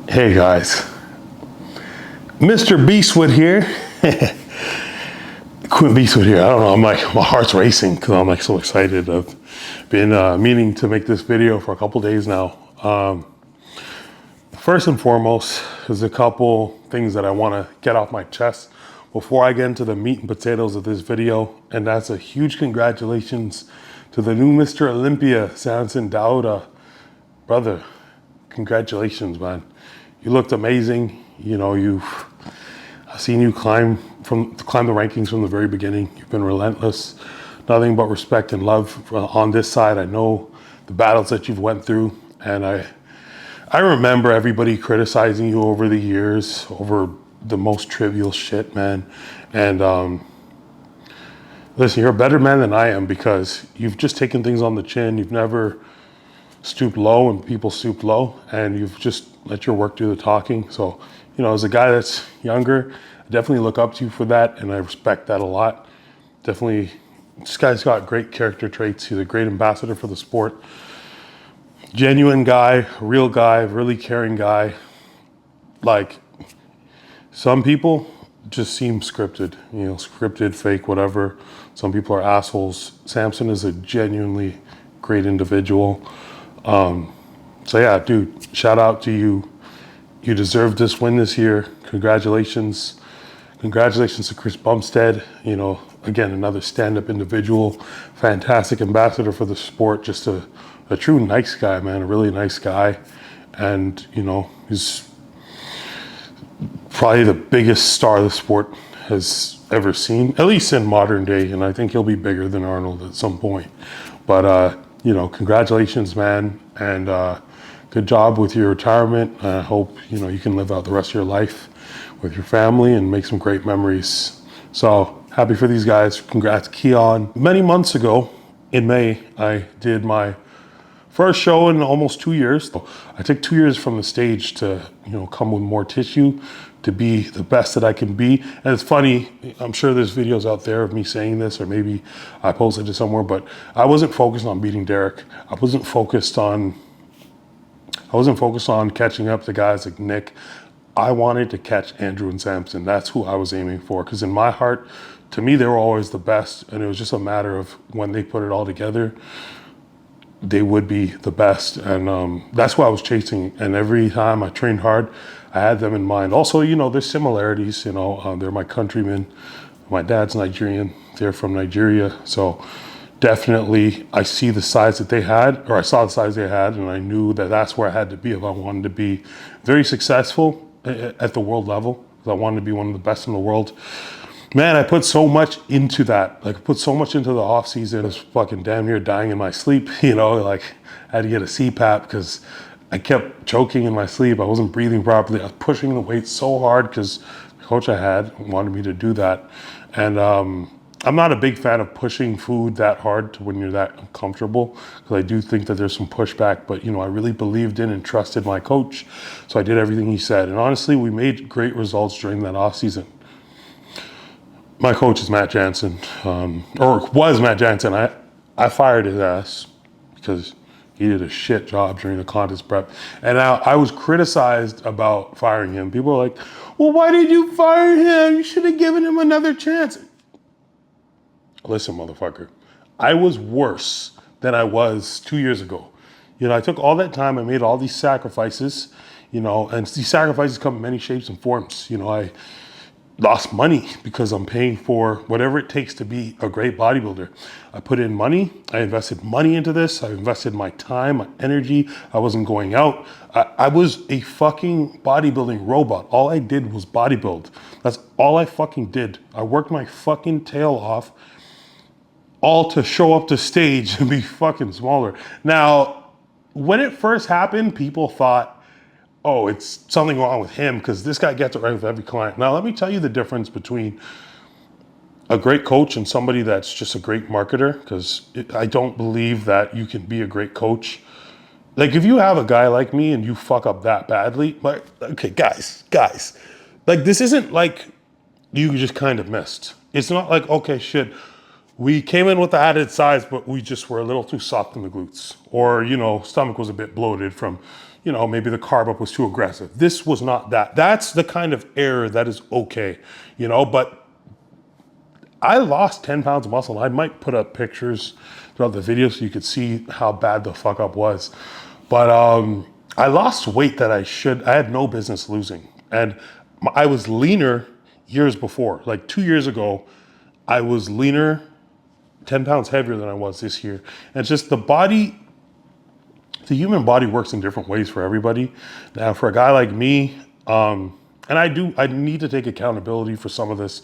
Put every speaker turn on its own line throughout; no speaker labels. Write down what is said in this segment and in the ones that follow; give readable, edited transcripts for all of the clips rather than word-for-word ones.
Hey guys, Mr. Beastwood here. Quinn Beastwood here. I don't know, my heart's racing because I'm so excited. I've been meaning to make this video for a couple days now. First and foremost, there's a couple things that I want to get off my chest before I get into the meat and potatoes of this video. And that's a huge congratulations to the new Mr. Olympia, Samson Dauda. Brother, congratulations, man. You looked amazing. I've seen you climb the rankings from the very beginning. You've been relentless, nothing but respect and love on this side. I know the battles that you've went through, and I remember everybody criticizing you over the years over the most trivial shit, man. And listen, you're a better man than I am because you've just taken things on the chin. You've never stooped low and people stooped low, and you've just let your work do the talking. So, as a guy that's younger, I definitely look up to you for that, and I respect that a lot. Definitely, this guy's got great character traits. He's a great ambassador for the sport. Genuine guy, real guy, really caring guy. Like, some people just seem scripted, scripted, fake, whatever. Some people are assholes. Samson is a genuinely great individual. So yeah, dude, shout out to you. You deserve this win this year. Congratulations. Congratulations to Chris Bumstead. Again, another stand-up individual, fantastic ambassador for the sport. Just a true nice guy, man, a really nice guy. And, he's probably the biggest star the sport has ever seen, at least in modern day. And I think he'll be bigger than Arnold at some point. But, congratulations, man. And good job with your retirement. I hope, you can live out the rest of your life with your family and make some great memories. So happy for these guys. Congrats, Keon. Many months ago in May, I did my first show in almost 2 years. I took 2 years from the stage to, come with more tissue to be the best that I can be. And it's funny, I'm sure there's videos out there of me saying this, or maybe I posted it somewhere, but I wasn't focused on beating Derek. I wasn't focused on catching up to guys like Nick. I wanted to catch Andrew and Samson. That's who I was aiming for. Because in my heart, to me, they were always the best. And it was just a matter of when they put it all together, they would be the best. And that's what I was chasing. And every time I trained hard, I had them in mind. Also, there's similarities. They're my countrymen. My dad's Nigerian. They're from Nigeria. So definitely, I see the size that they had, or I saw the size they had, and I knew that that's where I had to be if I wanted to be very successful at the world level. Because I wanted to be one of the best in the world. Man, I put so much into that. Like, I put so much into the off season. I was fucking damn near dying in my sleep. I had to get a CPAP because I kept choking in my sleep. I wasn't breathing properly. I was pushing the weight so hard because the coach I had wanted me to do that. And I'm not a big fan of pushing food that hard to when you're that uncomfortable, because I do think that there's some pushback, but I really believed in and trusted my coach. So I did everything he said. And honestly, we made great results during that off season. My coach is Matt Jansen, or was Matt Jansen. I fired his ass because he did a shit job during the contest prep. And I was criticized about firing him. People were like, well, why did you fire him? You should have given him another chance. Listen, motherfucker, I was worse than I was 2 years ago. I took all that time, I made all these sacrifices, and these sacrifices come in many shapes and forms. I lost money because I'm paying for whatever it takes to be a great bodybuilder. I put in money, I invested money into this, I invested my time, my energy, I wasn't going out. I was a fucking bodybuilding robot. All I did was bodybuild. That's all I fucking did. I worked my fucking tail off, all to show up to stage and be fucking smaller. Now, when it first happened, people thought, oh, it's something wrong with him because this guy gets it right with every client. Now, let me tell you the difference between a great coach and somebody that's just a great marketer, because I don't believe that you can be a great coach. Like, if you have a guy like me and you fuck up that badly, like, okay, guys, like, this isn't like you just kind of missed. It's not like, okay, shit, we came in with the added size, but we just were a little too soft in the glutes. Or, stomach was a bit bloated from maybe the carb up was too aggressive. This was not that. That's the kind of error that is okay, but I lost 10 pounds of muscle. I might put up pictures throughout the video so you could see how bad the fuck up was. But I lost weight that I had no business losing. And I was leaner years before. Like 2 years ago, I was leaner, 10 pounds heavier than I was this year. And it's just the human body works in different ways for everybody. Now, for a guy like me, and I need to take accountability for some of this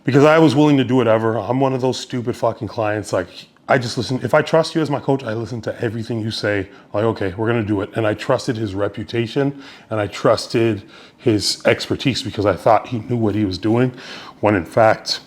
because I was willing to do whatever. I'm one of those stupid fucking clients. Like, I just listen. If I trust you as my coach, I listen to everything you say. Like, okay, we're going to do it. And I trusted his reputation and I trusted his expertise because I thought he knew what he was doing when in fact,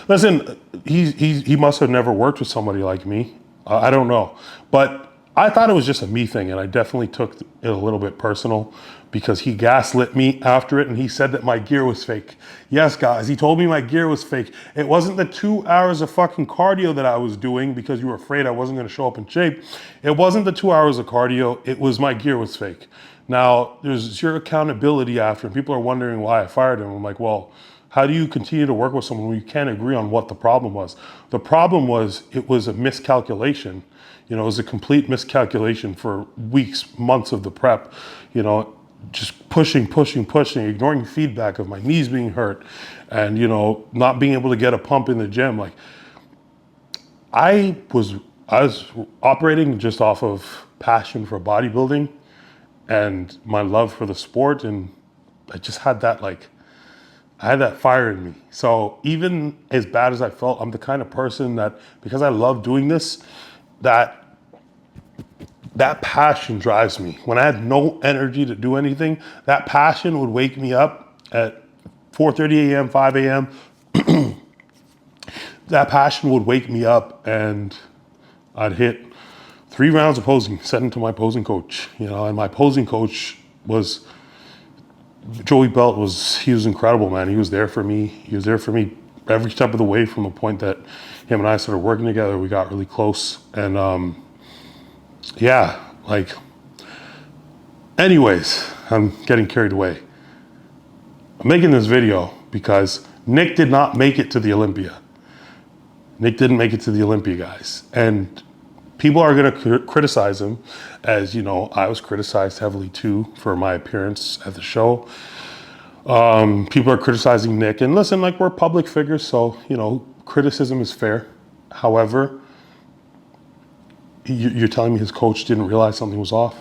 listen, he must have never worked with somebody like me. I don't know. But I thought it was just a me thing, and I definitely took it a little bit personal because he gaslit me after it, and he said that my gear was fake. Yes, guys, he told me my gear was fake. It wasn't the 2 hours of fucking cardio that I was doing because you were afraid I wasn't going to show up in shape. It wasn't the 2 hours of cardio. It was my gear was fake. Now, there's your accountability after, and people are wondering why I fired him. I'm like, well, how do you continue to work with someone when you can't agree on what the problem was? The problem was it was a miscalculation. It was a complete miscalculation for weeks, months of the prep, just pushing, ignoring feedback of my knees being hurt and, not being able to get a pump in the gym. Like I was operating just off of passion for bodybuilding and my love for the sport. And I just had that, I had that fire in me. So even as bad as I felt, I'm the kind of person that, because I love doing this, that passion drives me. When I had no energy to do anything, that passion would wake me up at 4:30 a.m., 5 a.m. That passion would wake me up and I'd hit 3 rounds of posing, sent it to my posing coach, and my posing coach was, Joey Belt he was incredible, man. He was there for me. He was there for me every step of the way from a point that him and I started working together. We got really close. And anyways, I'm getting carried away. I'm making this video because Nick did not make it to the Olympia. Nick didn't make it to the Olympia, guys. And people are going to criticize him, as I was criticized heavily too for my appearance at the show. People are criticizing Nick, and listen, we're public figures, so criticism is fair. However, you're telling me his coach didn't realize something was off?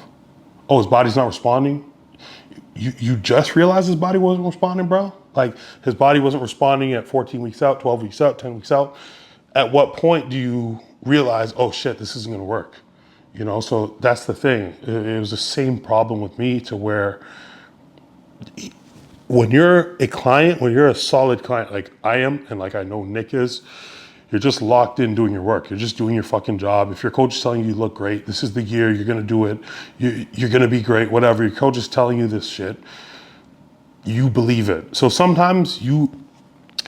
Oh, his body's not responding? You just realized his body wasn't responding, bro? His body wasn't responding at 14 weeks out, 12 weeks out, 10 weeks out. At what point do you realize, oh shit, this isn't gonna work? So that's the thing. It was the same problem with me, to where when you're a client, when you're a solid client like I am, and like I know Nick is, you're just locked in doing your work. You're just doing your fucking job. If your coach is telling you look great, this is the year, you're gonna do it, you're gonna be great, whatever. Your coach is telling you this shit, you believe it. So sometimes you,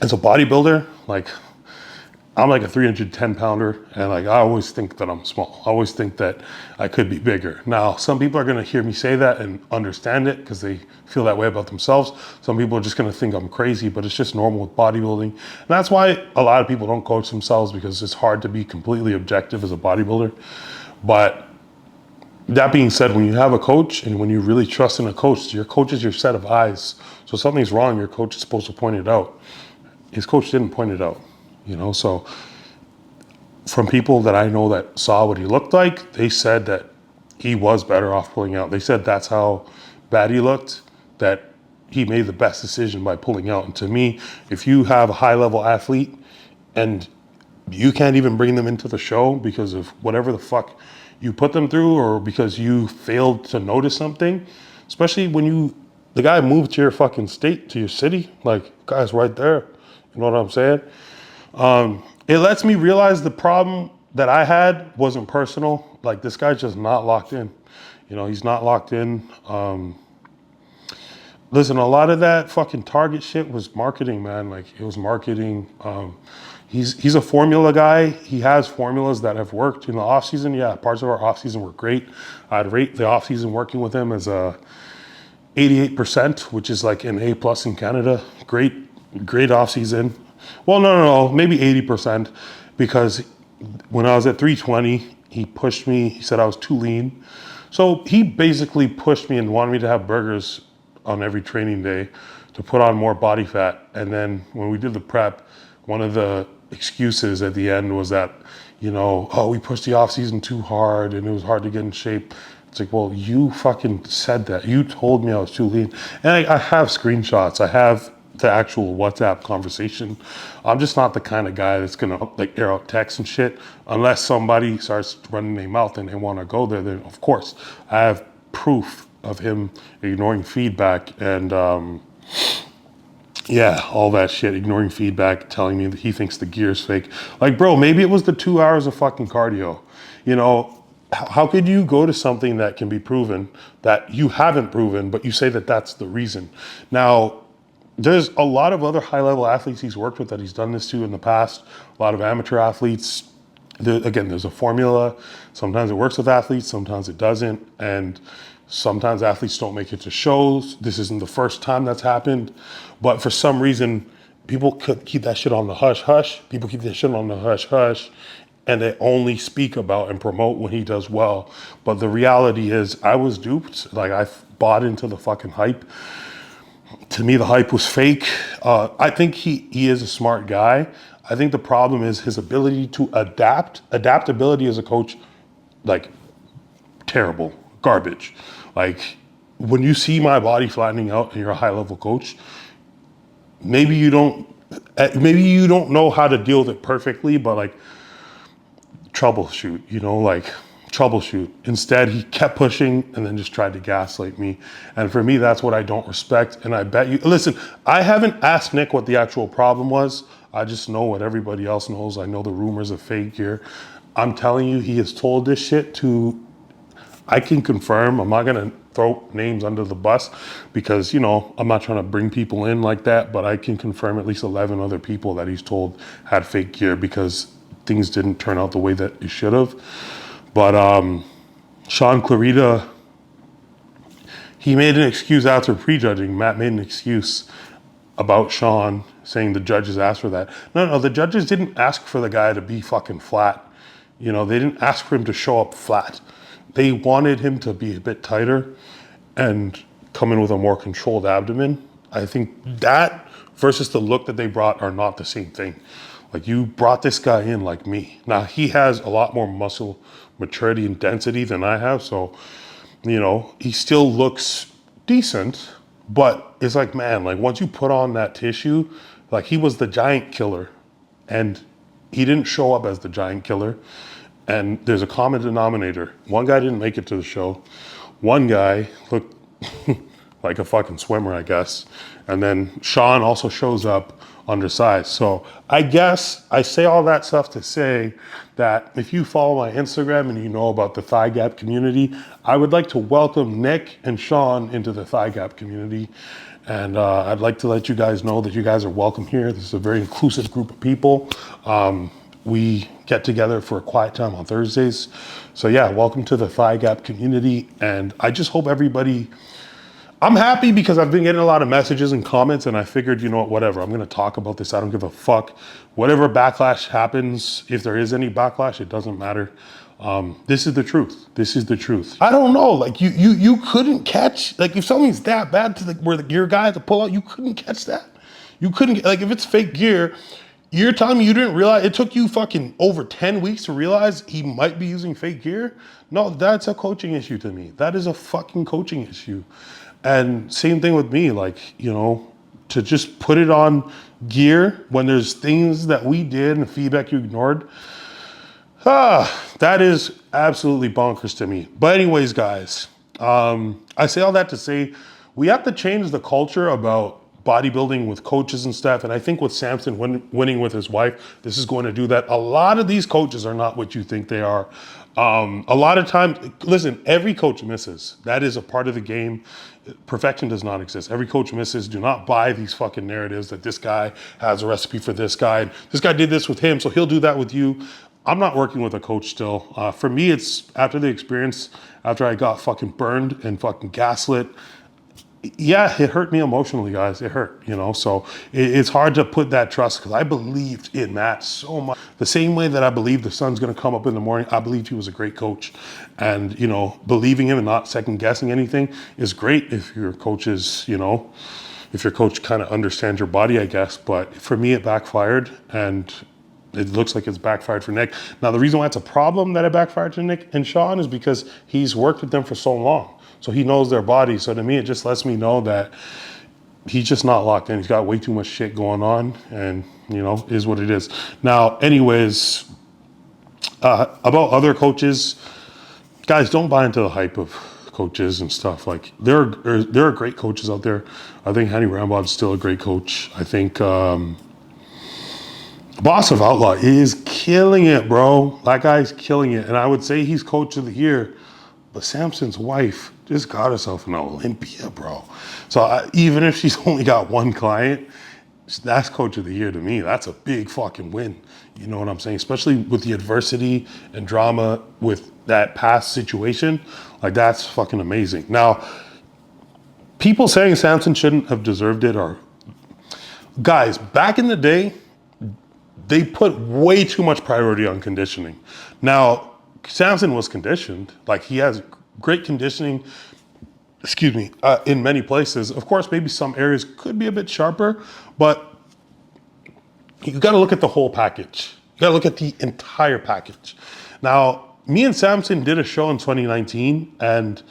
as a bodybuilder, I'm a 310 pounder, and I always think that I'm small. I always think that I could be bigger. Now, some people are gonna hear me say that and understand it because they feel that way about themselves. Some people are just gonna think I'm crazy, but it's just normal with bodybuilding. And that's why a lot of people don't coach themselves, because it's hard to be completely objective as a bodybuilder. But that being said, when you have a coach and when you really trust in a coach, your coach is your set of eyes. So if something's wrong, your coach is supposed to point it out. His coach didn't point it out. So from people that I know that saw what he looked like, they said that he was better off pulling out. They said that's how bad he looked, that he made the best decision by pulling out. And to me, if you have a high level athlete and you can't even bring them into the show because of whatever the fuck you put them through, or because you failed to notice something, especially when the guy moved to your fucking state, to your city, guy's right there. You know what I'm saying? It lets me realize the problem that I had wasn't personal. This guy's just not locked in. He's not locked in. Listen, a lot of that fucking Target shit was marketing, man. It was marketing. He's a formula guy. He has formulas that have worked in the off season. Yeah, parts of our off season were great. I'd rate the off season working with him as a 88%, which is like an A plus in Canada. Great off season. Well, no, maybe 80%, because when I was at 320, he pushed me. He said I was too lean. So he basically pushed me and wanted me to have burgers on every training day to put on more body fat. And then when we did the prep, one of the excuses at the end was that, oh, we pushed the off season too hard and it was hard to get in shape. It's like, well, you fucking said that. You told me I was too lean. And I have screenshots. I have the actual WhatsApp conversation. I'm just not the kind of guy that's gonna like air out texts and shit. Unless somebody starts running their mouth and they wanna go there, then of course, I have proof of him ignoring feedback and yeah, all that shit, ignoring feedback, telling me that he thinks the gear's fake. Like, bro, maybe it was the 2 hours of fucking cardio. How could you go to something that can be proven that you haven't proven, but you say that that's the reason? Now, there's a lot of other high-level athletes he's worked with that he's done this to in the past. A lot of amateur athletes. Again, there's a formula. Sometimes it works with athletes, sometimes it doesn't. And sometimes athletes don't make it to shows. This isn't the first time that's happened. But for some reason, people could keep that shit on the hush-hush. People keep that shit on the hush-hush. And they only speak about and promote when he does well. But the reality is, I was duped. Like, I bought into the fucking hype. To me, the hype was fake. I think he is a smart guy. I think the problem is his ability to adapt. Adaptability as a coach, like, terrible. Garbage. Like, when you see my body flattening out and you're a high-level coach, maybe you don't know how to deal with it perfectly, but like, troubleshoot, troubleshoot. Instead, he kept pushing and then just tried to gaslight me. And for me, that's what I don't respect. And I bet you, listen, I haven't asked Nick what the actual problem was. I just know what everybody else knows. I know the rumors of fake gear. I'm telling you, he has told this shit to, I can confirm, I'm not gonna throw names under the bus because, I'm not trying to bring people in like that, but I can confirm at least 11 other people that he's told had fake gear because things didn't turn out the way that it should have. But Sean Clarita, he made an excuse after prejudging. Matt made an excuse about Sean, saying the judges asked for that. No, the judges didn't ask for the guy to be fucking flat. They didn't ask for him to show up flat. They wanted him to be a bit tighter and come in with a more controlled abdomen. I think that versus the look that they brought are not the same thing. Like, you brought this guy in like me. Now, he has a lot more muscle maturity and density than I have. So, he still looks decent, but it's like, man, like once you put on that tissue, like he was the giant killer and he didn't show up as the giant killer. And there's a common denominator. One guy didn't make it to the show. One guy looked like a fucking swimmer, I guess. And then Sean also shows up undersized. So I guess I say all that stuff to say that if you follow my Instagram and you know about the thigh gap community, I would like to welcome Nick and Sean into the thigh gap community. And I'd like to let you guys know that you guys are welcome here. This is a very inclusive group of people. We get together for a quiet time on Thursdays. So yeah, welcome to the thigh gap community. And I just hope everybody, I'm happy because I've been getting a lot of messages and comments and I figured, whatever, I'm gonna talk about this. I don't give a fuck. Whatever backlash happens, if there is any backlash, it doesn't matter. This is the truth. This is the truth. I don't know, like you couldn't catch, like if something's that bad to where the gear guy had to pull out, you couldn't catch that. You couldn't, like if it's fake gear, you're telling me you didn't realize, it took you fucking over 10 weeks to realize he might be using fake gear? No, that's a coaching issue to me. That is a fucking coaching issue. And same thing with me, like, to just put it on gear when there's things that we did and feedback you ignored. That is absolutely bonkers to me. But anyways, guys, I say all that to say we have to change the culture about bodybuilding with coaches and stuff. And I think with Samson winning with his wife, this is going to do that. A lot of these coaches are not what you think they are. A lot of times, listen, every coach misses. That is a part of the game. Perfection does not exist. Every coach misses. Do not buy these fucking narratives that this guy has a recipe for this guy. And this guy did this with him, so he'll do that with you. I'm not working with a coach still. For me, it's after the experience, after I got fucking burned and fucking gaslit. Yeah, it hurt me emotionally, guys. It hurt, so it's hard to put that trust because I believed in Matt so much. The same way that I believed the sun's going to come up in the morning, I believed he was a great coach. And, believing him and not second guessing anything is great if your coach is, if your coach kind of understands your body, I guess. But for me, it backfired, and it looks like it's backfired for Nick. Now, the reason why it's a problem that it backfired to Nick and Sean is because he's worked with them for so long. So he knows their body. So to me, it just lets me know that he's just not locked in. He's got way too much shit going on, and, is what it is. Now, anyways, about other coaches, guys, don't buy into the hype of coaches and stuff. Like, there are great coaches out there. I think Henny Rambod's still a great coach. I think Boss of Outlaw is killing it, bro. That guy's killing it. And I would say he's coach of the year. But Samson's wife just got herself an Olympia, bro. So even if she's only got one client, that's coach of the year to me. That's a big fucking win. You know what I'm saying? Especially with the adversity and drama with that past situation. Like, that's fucking amazing. Now, people saying Samson shouldn't have deserved it are... Guys, back in the day, they put way too much priority on conditioning. Now, Samson was conditioned. Like, he has great conditioning, in many places. Of course, maybe some areas could be a bit sharper, but you got to look at the whole package. You got to look at the entire package. Now, me and Samson did a show in 2019, and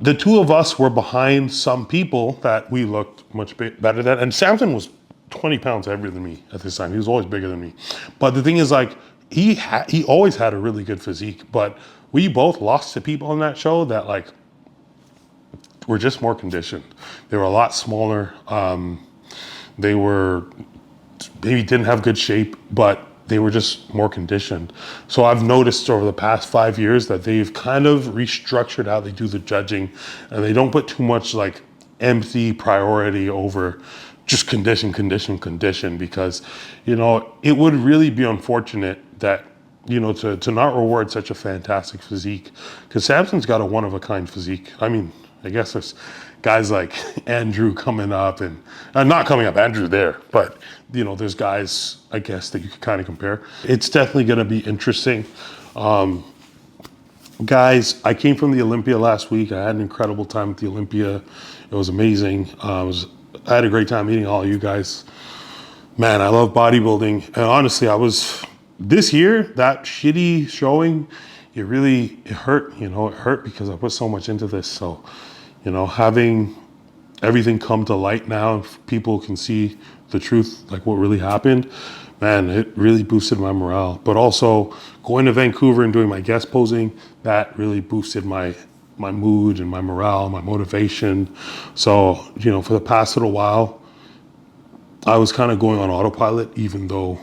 the two of us were behind some people that we looked much better than. And Samson was 20 pounds heavier than me at this time. He was always bigger than me. But the thing is, like, he always had a really good physique, but we both lost to people on that show that, like, were just more conditioned. They were a lot smaller. They were maybe didn't have good shape, but they were just more conditioned. So I've noticed over the past 5 years that they've kind of restructured how they do the judging, and they don't put too much like empty priority over just condition, because, it would really be unfortunate that, to not reward such a fantastic physique, because Samson's got a one-of-a-kind physique. I mean, I guess there's guys like Andrew coming up, and not coming up, Andrew's there, but, there's guys, I guess, that you could kind of compare. It's definitely going to be interesting. Guys, I came from the Olympia last week. I had an incredible time at the Olympia. It was amazing. I had a great time meeting all of you guys. Man, I love bodybuilding. And honestly, this year, that shitty showing, it hurt, it hurt because I put so much into this. So, having everything come to light now, if people can see the truth, like what really happened, man, it really boosted my morale. But also going to Vancouver and doing my guest posing, that really boosted my mood and my morale, my motivation. So, for the past little while, I was kind of going on autopilot, even though,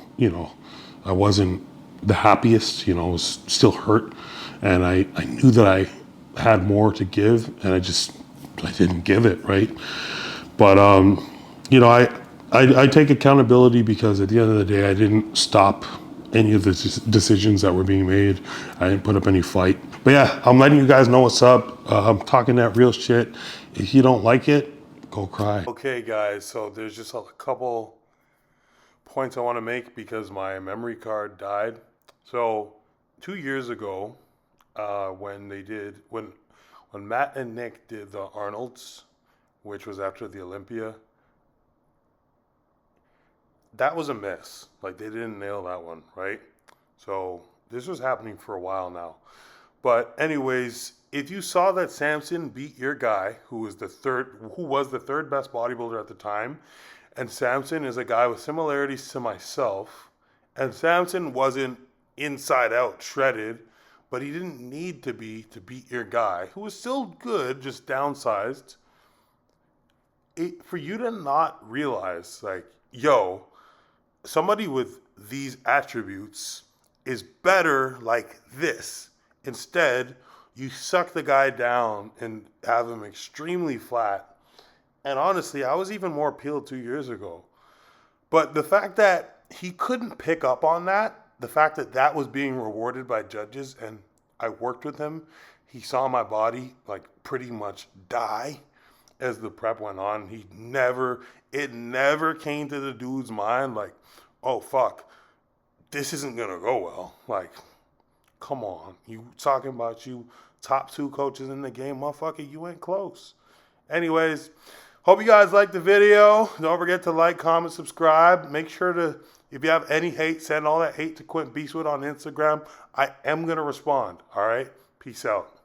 I wasn't the happiest, I was still hurt. And I knew that I had more to give, and I didn't give it, right? But, I take accountability because at the end of the day, I didn't stop any of the decisions that were being made. I didn't put up any fight. But yeah, I'm letting you guys know what's up. I'm talking that real shit. If you don't like it, go cry. Okay, guys, so there's just a couple points I want to make because my memory card died. So 2 years ago, when Matt and Nick did the Arnold's, which was after the Olympia, that was a miss. Like, they didn't nail that one, right? So this was happening for a while now. But anyways, if you saw that Samson beat your guy, who was the third best bodybuilder at the time, and Samson is a guy with similarities to myself, and Samson wasn't inside out shredded, but he didn't need to be to beat your guy, who was still good, just downsized. for you to not realize, like, yo, somebody with these attributes is better like this. Instead, you suck the guy down and have him extremely flat. And honestly, I was even more appealed 2 years ago. But the fact that he couldn't pick up on that, the fact that that was being rewarded by judges, and I worked with him, he saw my body like pretty much die as the prep went on. It never came to the dude's mind like, oh fuck, this isn't gonna go well. Like, come on, you talking about you top 2 coaches in the game, motherfucker, you ain't close. Anyways, hope you guys liked the video. Don't forget to like, comment, subscribe. Make sure to, if you have any hate, send all that hate to Quentin Beastwood on Instagram. I am gonna respond. All right, peace out.